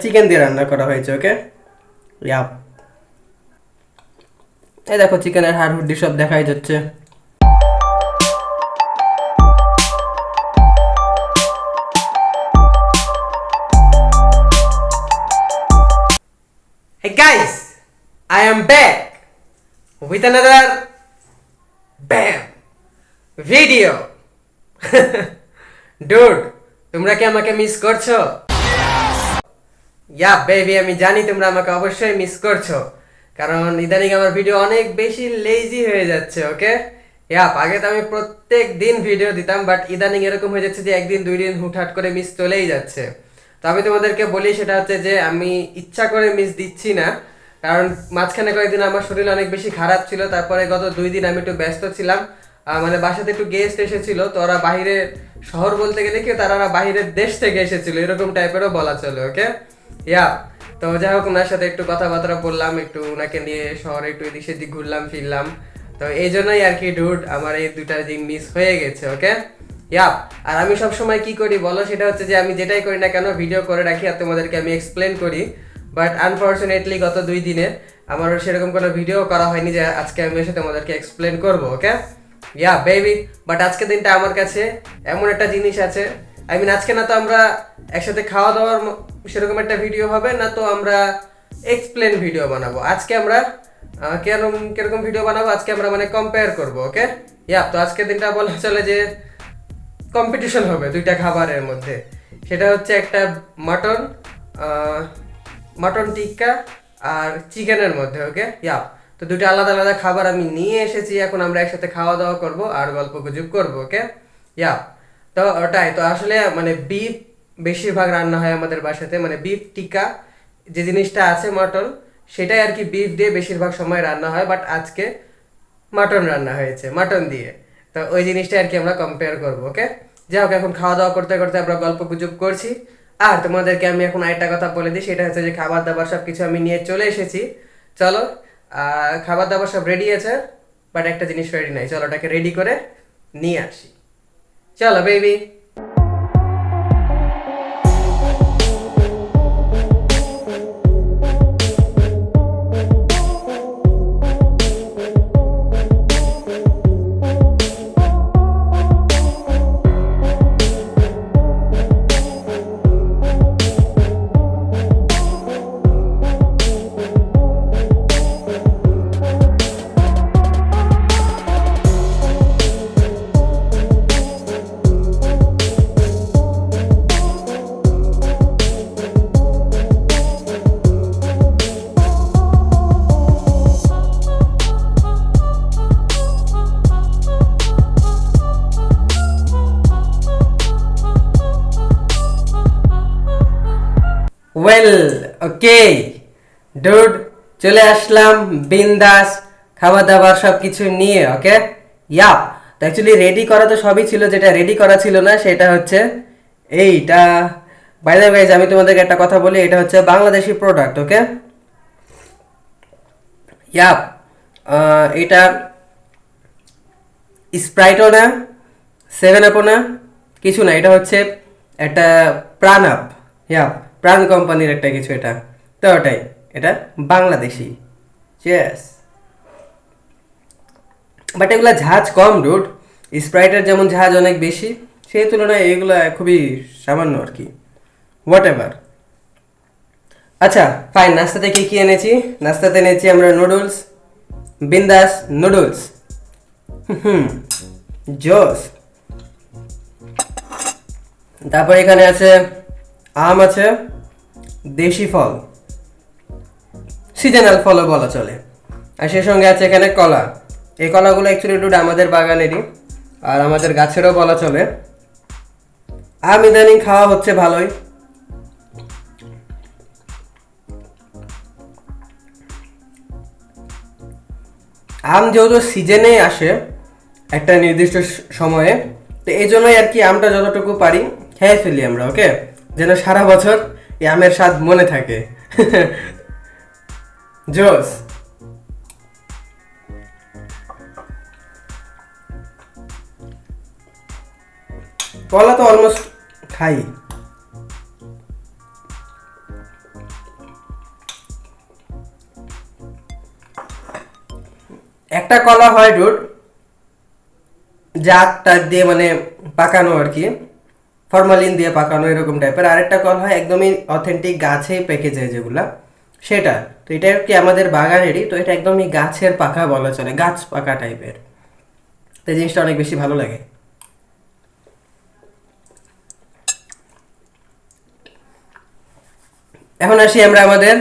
Chicken দিয়ে রান্না করা হয়েছে। ওকে, ইয়াপ, এই দেখো চিকেনের হাড় হুড্ডি সব দেখাই যাচ্ছে। Hey guys, I am back with another BAM video. Dude, তোমরা কি আমাকে মিস করছো? ইয়া বেবি, আমি জানি তোমরা আমাকে অবশ্যই মিস করছো, কারণ ইদানিং আমার ভিডিও অনেক বেশি লেজি হয়ে যাচ্ছে। ওকে, ইয়াপ, আগে তো আমি প্রত্যেক দিন ভিডিও দিতাম, বাট ইদানিং এরকম হয়ে যাচ্ছে যে একদিন দুই দিন হুটহাট করে মিস চলেই যাচ্ছে। তো আমি তোমাদেরকে বলি সেটা হচ্ছে যে আমি ইচ্ছা করে মিস দিচ্ছি না, কারণ মাঝখানে কয়েকদিন আমার শরীর অনেক বেশি খারাপ ছিল। তারপরে গত 2 দিন আমি একটু ব্যস্ত ছিলাম, মানে বাসাতে একটু গেস্ট এসেছিল। তো ওরা বাইরে শহর বলতে গেলে কি তারা বাইরের দেশ থেকে এসেছিল, এরকম টাইপেরও বলা চলে। ওকে, ইয়া, তো যাই হোক ওনার সাথে একটু কথাবার্তা বললাম, একটু ওনাকে নিয়ে শহরে একটু এদিক সেদিক ঘুরলাম ফিরলাম। তো এই জন্যই আর কি ডুড আমার এই 2টা দিন মিস হয়ে গেছে। ওকে, ইয়াপ, আর আমি সব সময় কি করি বলো, সেটা হচ্ছে যে আমি যেটাই করি না কেন ভিডিও করে রাখি আর তোমাদেরকে আমি এক্সপ্লেন করি। বাট আনফর্চুনেটলি গত 2 দিনে আমার সেরকম কোনো ভিডিও করা হয়নি যে আজকে আমি এসে তোমাদেরকে এক্সপ্লেন করবো। ওকে, ইয়া বেবি, বাট আজকে দিনটা আমার কাছে এমন একটা জিনিস আছে। আই মিন আজকে না তো আমরা একসাথে খাওয়া দাওয়ার সেরকম একটা ভিডিও হবে না, তো আমরা এক্সপ্লেন ভিডিও বানাবো। আজকে আমরা কিরকম ভিডিও বানাবো, আজকে আমরা মানে কম্পেয়ার করবো। ওকে, ইয়া, তো আজকের দিনটা বলা চলে যে কম্পিটিশন হবে 2টা খাবারের মধ্যে। সেটা হচ্ছে একটা মাটন টিক্কা আর চিকেনের মধ্যে। ওকে, ইয়া, তো 2টা আলাদা আলাদা খাবার আমি নিয়ে এসেছি, এখন আমরা একসাথে খাওয়া দাওয়া করবো আর গল্প গুজব করবো। ওকে, ইয়া, তো ওটাই তো আসলে মানে বিফ বেশিরভাগ রান্না হয় আমাদের বাসাতে, মানে বিফ টিক্কা যে জিনিসটা আছে মটন, সেটাই আর কি বিফ দিয়ে বেশিরভাগ সময় রান্না হয়। বাট আজকে মাটন রান্না হয়েছে মাটন দিয়ে, তো ওই জিনিসটা আর কি আমরা কম্পেয়ার করবো। ওকে, যাই হোক, এখন খাওয়া দাওয়া করতে করতে আমরা গল্প গুজব করছি। আর তোমাদেরকে আমি এখন আরেকটা কথা বলে দিই, সেটা হচ্ছে যে খাবার দাবার সব কিছু আমি নিয়ে চলে এসেছি। চলো, খাবার দাবার সব রেডি আছে, বাট একটা জিনিস রেডি নাই, চলো ওটাকে রেডি করে নিয়ে আসি। চলো বেবি। ওয়েল, ওকে ডুড, চলে আসলাম বিন্দাস খাবার দাবার সব কিছু নিয়ে। ওকে, ইয়া, তো অ্যাকচুয়ালি রেডি করা তো সবই ছিল, যেটা রেডি করা ছিল না সেটা হচ্ছে এইটা। বাই দ্য ওয়ে, আমি তোমাদেরকে একটা কথা বলি, এটা হচ্ছে বাংলাদেশি প্রোডাক্ট। ওকে, ইয়া, এটা স্প্রাইটও না, 7 আপও না, কিছু না, এটা হচ্ছে একটা প্রাণ আপ। ইয়া, প্রাণ কোম্পানির একটা কিছু এটা। তো ওটাই, এটা বাংলাদেশি। চেস, বাট এগুলা ঝাঁজ কম ডুড। স্প্রাইটের যেমন ঝাঁজ অনেক বেশি, সেই তুলনায় এগুলা খুবই সামান্য আর কি। What ever. আচ্ছা ফাইন, নাস্তাতে কি কি এনেছি? নাস্তাতে এনেছি আমরা নুডলস, বিন্দাস নুডলস। জোস। তারপর এখানে আছে আম, আছে দেশি ফল, সিজনাল ফলও বলা চলে। আর সেই সঙ্গে আছে এখানে কলা। এই কলাগুলো অ্যাকচুয়ালি ডুড আমাদের বাগানেরই আর আমাদের গাছেরও বলা চলে। আম ইদানিং খাওয়া হচ্ছে ভালোই। আম যেহেতু সিজনে আসে একটা নির্দিষ্ট সময়ে, তো এই জন্যই আর কি আমটা যতটুকু পারি খেয়ে ফেলি আমরা। ওকে, যেন সারা বছর এই আমের স্বাদ মনে থাকে। জোস। কলা তো অলমোস্ট খাই। একটা কলা হয় ডুড জাগ টাগ দিয়ে মানে পাকানো আর কি, ফরমালিন দিয়ে পাকানো এরকম টাইপের। আরেকটা কল হয় একদমই অথেন্টিক গাছেই পেকে যায় যেগুলা, সেটা। তো এটা কি আমাদের বাগানেরই, তো এটা একদমই গাছের পাকা বলা চলে, গাছ পাকা টাইপের। তো এই জিনিসটা অনেক বেশি ভালো লাগে। এখন আসি আমরা আমাদের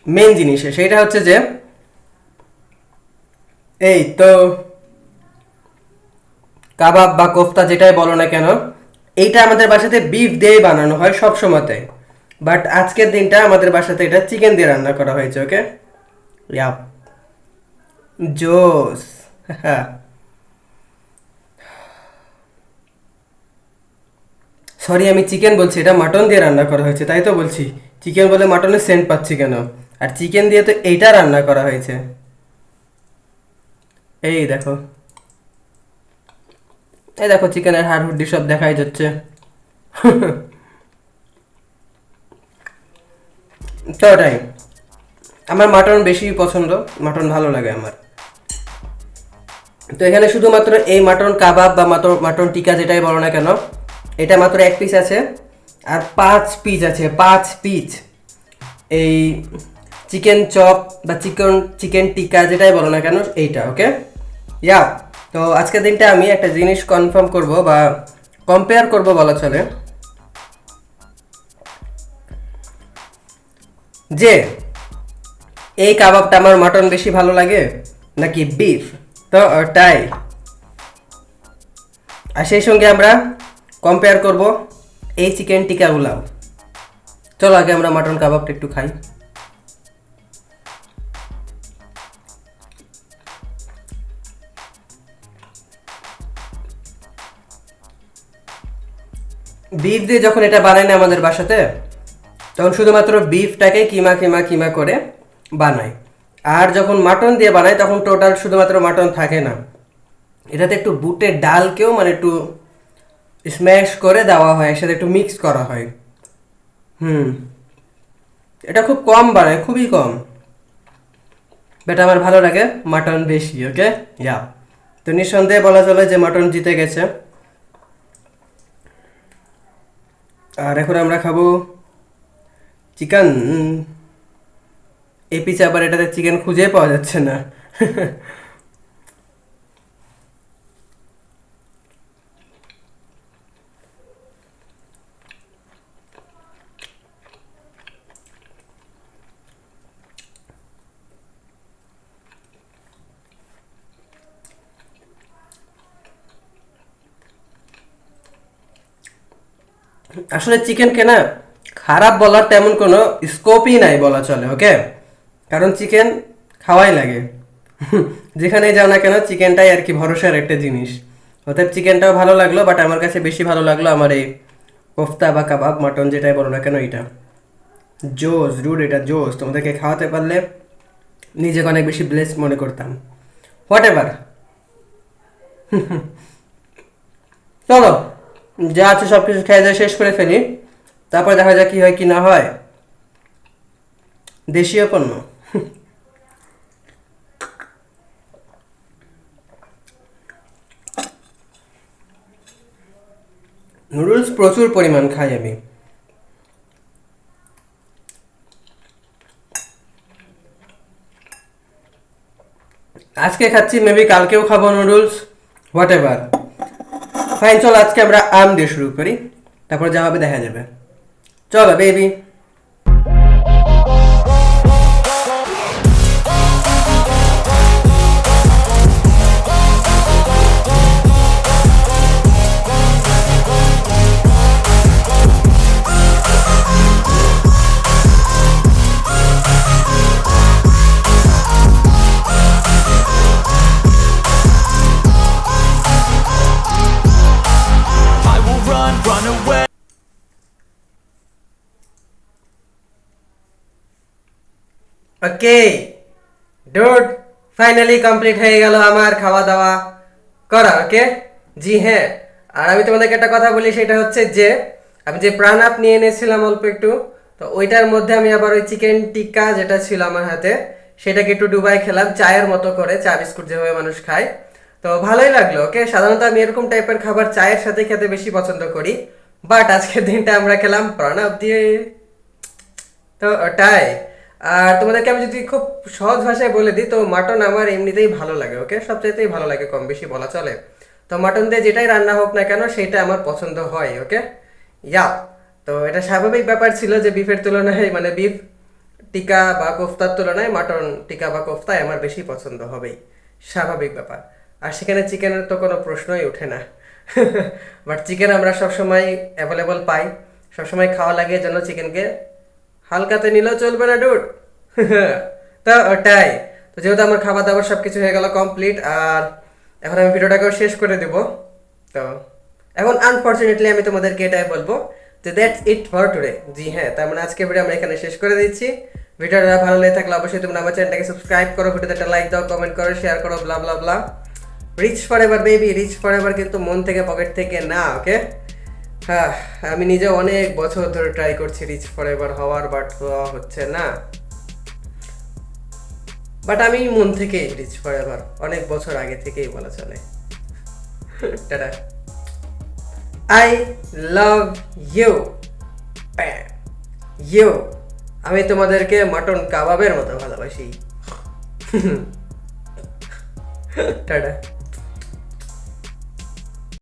মেন জিনিসে, সেটা হচ্ছে যে এই তো কাবাব বা কোফতা যেটাই বলো না কেন, এইটা আমাদের বাসাতে বিফ দিয়েই বানানো হয় সব সময়তে। বাট আজকের দিনটা আমাদের বাসাতে এটা চিকেন দিয়ে রান্না করা হয়েছে। ওকে, ইয়াপ, জোস। সরি, আমি চিকেন বলছি, এটা মাটন দিয়ে রান্না করা হয়েছে, তাই তো বলছি। চিকেন বলে মাটনের সেন্ট পাচ্ছি কেন? আর চিকেন দিয়ে তো এইটা রান্না করা হয়েছে। এই দেখো, এই দেখো চিকেনের হাড় হুড্ডি সব দেখাই যাচ্ছে। তো ওটাই, আমার মাটন বেশি পছন্দ, মাটন ভালো লাগে আমার। তো এখানে শুধুমাত্র এই মাটন কাবাব বা মাটন টিকা যেটাই বলো না কেন, এটা মাত্র 1 পিস আছে। আর 5 পিস আছে, 5 পিস এই চিকেন চপ বা চিকেন চিকেন টিকা যেটাই বলো না কেন এইটা। ওকে, ইয়া। তো আজকের দিনটা আমি একটা জিনিস কনফার্ম করব বা কম্পেয়ার করব বলা চলে, যে এই কাবাবটা আমার মাটন বেশি ভালো লাগে নাকি বিফ। তো ওটাই, আর সেই সঙ্গে আমরা কম্পেয়ার করব এই চিকেন টিকাগুলো। চলো আগে আমরা মাটন কাবাবটা একটু খাই। বিফ দিয়ে যখন এটা বানাই না আমাদের বাসাতে, তখন শুধুমাত্র বিফটাকে কিমা কিমা কিমা করে বানাই। আর যখন মাটন দিয়ে বানাই তখন টোটাল শুধুমাত্র মাটন থাকে না, এটাতে একটু বুটের ডালকেও মানে একটু স্ম্যাশ করে দেওয়া হয়, একসাথে একটু মিক্স করা হয়। হুম, এটা খুব কম বানায়, খুবই কম, বাট আমার ভালো লাগে মাটন বেশি। ওকে, ইয়া। তো নিঃসন্দেহে বলা চলে যে মাটন জিতে গেছে। আর এখন আমরা খাবো চিকেন। এই পিছে আবার এটাতে চিকেন খুঁজে পাওয়া যাচ্ছে না। আসলে চিকেনকে না খারাপ বলার তেমন কোনো স্কোপই নাই বলা চলে। ওকে, কারণ চিকেন খাওয়াই লাগে। যেখানেই যাও না কেন চিকেনটাই আর কি ভরসার একটা জিনিস। অতএব চিকেনটাও ভালো লাগলো, বাট আমার কাছে বেশি ভালো লাগলো আমার এই কোফতা বা কাবাব মাটন যেটাই বলো না কেন এটা জোস রুড, এটা জোস। তোমাদেরকে খাওয়াতে পারলে নিজেকে অনেক বেশি ব্লেসড মনে করতাম। হোয়াট এভার, চলো যা আছে সব কিছু খেয়ে দিয়ে শেষ করে ফেলি, তারপর দেখা যাক কি হয় কি না হয়। দেশীয় পণ্য। নুডলস প্রচুর পরিমাণ খাই আমি। আজকে খাচ্ছি, মেবি কালকেও খাবো নুডলস, হোয়াট এভার। ফাইন, চলো আজকে আমরা আম দিয়ে শুরু করি, তারপর যা হবে দেখা যাবে। চলো baby. I will run away. Okay dude, finally complete হয়ে গেল আমার খাওয়া দাওয়া করা। ওকে, জি হ্যাঁ। আর আমি তোমাদেরকে একটা কথা বলি, সেটা হচ্ছে যে আমি যে প্রাণ আপ নিয়ে এনেছিলাম অল্প একটু, তো ওইটার মধ্যে আমি আবার ওই চিকেন টিক্কা যেটা ছিল আমার হাতে, সেটাকে একটু ডুবাই খেলাম চায়ের মতো করে, চা বিস্কুট যেভাবে মানুষ খায়। তো ভালোই লাগলো। ওকে, সাধারণত আমি এরকম টাইপের খাবার চায়ের সাথে খেতে বেশি পছন্দ করি, বাট আজকের দিনটা আমরা খেলাম প্রণব দিয়ে। তো ওটাই। আর তোমাদেরকে আমি যদি খুব সহজ ভাষায় বলে দিই, তো মাটন আমার এমনিতেই ভালো লাগে। ওকে, সবচাইতেই ভালো লাগে, কম বেশি বলা চলে। তো মাটন দিয়ে যেটাই রান্না হোক না কেন সেটা আমার পছন্দ হয়। ওকে, ইয়া। তো এটা স্বাভাবিক ব্যাপার ছিল যে বিফের তুলনায়, মানে বিফ টিকা বা কোফতার তুলনায় মাটন টিকা বা কোফতাই আমার বেশি পছন্দ হবেই, স্বাভাবিক ব্যাপার। আর সেখানে চিকেনের তো কোনো প্রশ্নই ওঠে না। বাট চিকেন আমরা সবসময় অ্যাভেলেবল পাই, সবসময় খাওয়া লাগে, জন্য চিকেনকে হালকাতে নিলেও চলবে না ডুড। তো ওটাই। তো যেহেতু আমার খাবার দাবার সব কিছু হয়ে গেল কমপ্লিট, আর এখন আমি ভিডিওটাকেও শেষ করে দেব। তো এখন আনফর্চুনেটলি আমি তোমাদেরকে এটাই বলবো যে দ্যাটস ইট ফর টুডে। জি হ্যাঁ, তার মানে আজকে ভিডিও আমরা এখানে শেষ করে দিচ্ছি। ভিডিওটা ভালো লেগে থাকলে অবশ্যই তোমরা আমার চ্যানেলটাকে সাবস্ক্রাইব করো, ভিডিওতে একটা লাইক দাও, কমেন্ট করো, শেয়ার করো, blah blah blah. Rich forever baby, rich forever কিন্তু মন থেকে পকেট থেকে না। ওকে, হ্যাঁ, আমি নিজে অনেক বছর ধরে ট্রাই করছি রিচ ফর এভার হওয়ার, বাট হচ্ছে না। বাট আমি মন থেকেই রিচ ফর এভার, অনেক বছর আগে থেকেই বলা চলে। Tata, I love you you. আমি তোমাদেরকে মাটন কাবাবের মতো ভালোবাসি। টাটা।